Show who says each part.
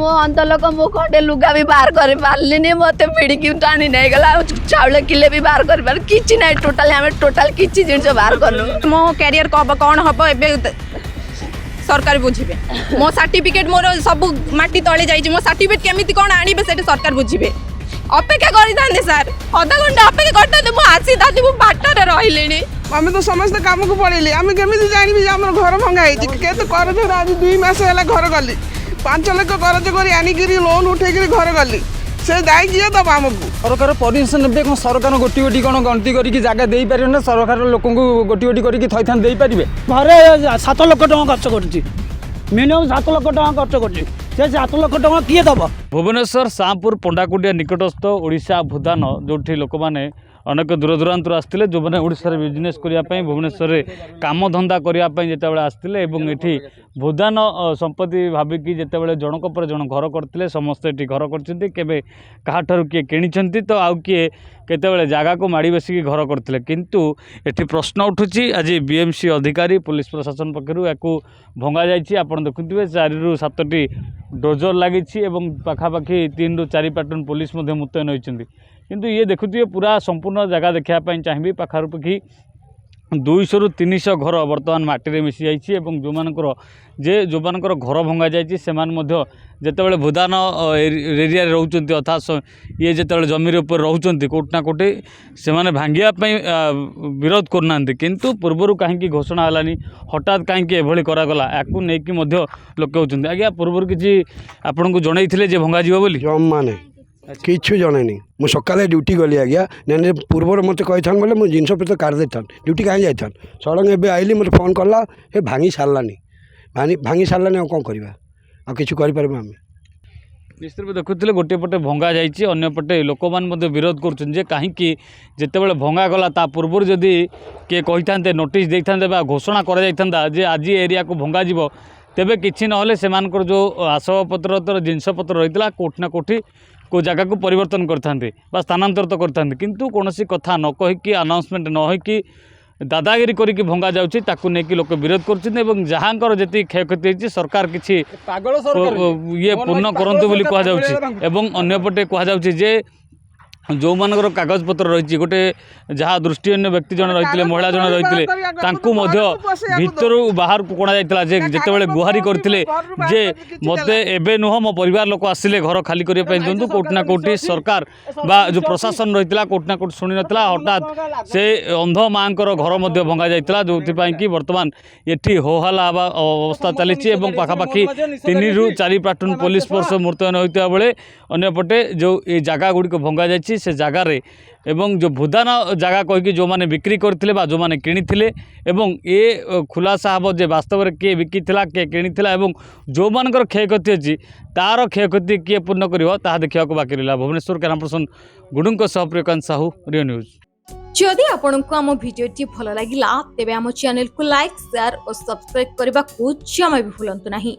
Speaker 1: मो अंत लोक मो खंडे लुगा भी बाहर कर पारलिनी मत भिड़की टाणी नहीं गला चाउल किले भी बाहर कर पार किछि नहीं टोटल आम टोटल किछि जिनिस बाहर करनु
Speaker 2: मो कैरियर कौन हम ए सरकार बुझे मो सर्टिफिकेट मोर सब माटी तले जाइए मो सर्टिफिकेट केमिति कौन आनिबे से सरकार बुझे अपेक्षा कर सर अधा घंटा अपेक्षा करते मुझे आसी था मुझे बाटर रही
Speaker 3: आम तो समस्त कम को पड़े आम केमी जानवी आम घर भंगा करज आज 2 मास है घर गली 5 लाख करज कर आनिक लोन उठे घर गली से दायी किए दब आमको
Speaker 4: सरकार परमिशन ने कौन सरकार गोटी गोटी कौन गणति करके जगह दे पारे ना सरकार लोक गोटी गोटी करके थैथान दे पारे
Speaker 5: घरे 7 लाख टका खर्च कर मिनिमम 7 लाख टका खर्च कर 7 लाख टका किए दब
Speaker 6: भुवनेश्वर शाहपुर पंडाकुटिया निकटस्थ ओडिशा भूदान जो लोक मैंने अनेक दूर दूरांतर आसते जो मैंने ओडिशा बिजनेस करने भुवनेश्वर में कम धंदा करने जिते आसते ये भूदान संपत्ति भाविकी जिते जनक पर जन घर करते समस्ते ये घर कर किए किणी तो आउ किए केतबेले जगह को माड़ी बसिक घर करते किंतु एठी प्रश्न उठुची आज बीएमसी अधिकारी पुलिस प्रशासन पक्षर या भंगा जाइए आप देखुए 4 ରୁ 7टी डोजर लगी पाखापाखि 3 ରୁ 4 प्लाटून पुलिस मुतयन होती किंतु ये देखुए पूरा संपूर्ण जगह देखापी चाहिए पाखापाखि 200 ରୁ 300 घर बर्तमान माटी मिसी जाइए जो मानकर जो मानकर घर भंगा जाइए जितेबाला भूदान एरिया रोचंती अर्थात ये जितेबाला जमीर उपर रोचंती कोटना कोटी से माने भांगियापाई विरोध करना किंतु पूर्वर कहीं घोषणा हलानी हठात कहीं एभली करागला याकू नहीं लोक होती आज्ञा पूर्वर किसी आपन को जनई जे भंगा जीव बोली
Speaker 7: माने किच्छु जन नहीं मुझे सकाले ड्यूटी गली आज्ञा नहीं पूर्वर मत कही था बोले मुझे जिनस पत्र काट दे ड्यूटी कहीं जाता सडन एवं आइली मत फोन कला हे भांगी सारानी भांगी सारानी कौन करवा आ किसी करें आम
Speaker 6: निश्चित देखुले गोटे पटे भंगा जाइए अन्यपटे लोक मैंने विरोध कर कहीं जितेबाला भंगा गला ता पूर्व जदि किए कही था नोटिस दे था घोषणा कर आज एरिया को भंगा जीव तेबे किछि नहले सेमानकर जो आसबाबपत्र जिनसपत्र रही है कोठी ना कोठी को जगह को परिवर्तन करते स्थानांतरित करते किंतु कौन कथा न कहीकि अनाउंसमेंट न होकि दादागिरी करके भंगा जाऊँगी ताकू नहीं लोक विरोध कर जहाँकर जी क्षयक्षति होती सरकार किसी ये पूर्ण करूँ बोली कहु अन्यपटे कहु जो मानकर कागज पत्र रही गोटे जहाँ दृष्टिअन्य व्यक्ति जन रही महिला जन रही भीतर बाहर को कोणा जाता जितेबाला गुहारी करते जे मत एवं नुह मो परिवार लोक आसिले घर खाली करने दिंतु कोटना कोटी सरकार बा जो प्रशासन रही है कोटना कोटी शुणी नाला हठात से अंध माँ घर भंगा जाता जो कि बर्तमान ये होहला अवस्था चली पाखापाखि 3 ରୁ 4 प्लाटून पुलिस फोर्स मुतयन होता बेले अंपटे जो ये जगह गुड़िक भंगा जाइए से जगार एवं जो भूदान जगह कहीकि जो मैंने बिक्री करते जो मैंने किणी एवं ये खुलासा हम जे वास्तव में किए बिकी किए किणी जो मानकर क्षयक्षति अच्छी तार क्षयक्षति किए पूर्ण कर देखा बाकी रहा भुवनेश्वर कैमरापर्सन गुडुंक सह प्रियकांत साहू रियो न्यूज
Speaker 2: जदि आपंक आम भिडी भल लगा तेब आम चैनल को लाइक शेयर और सब्सक्राइब करने को जमा भी भूलु नहीं।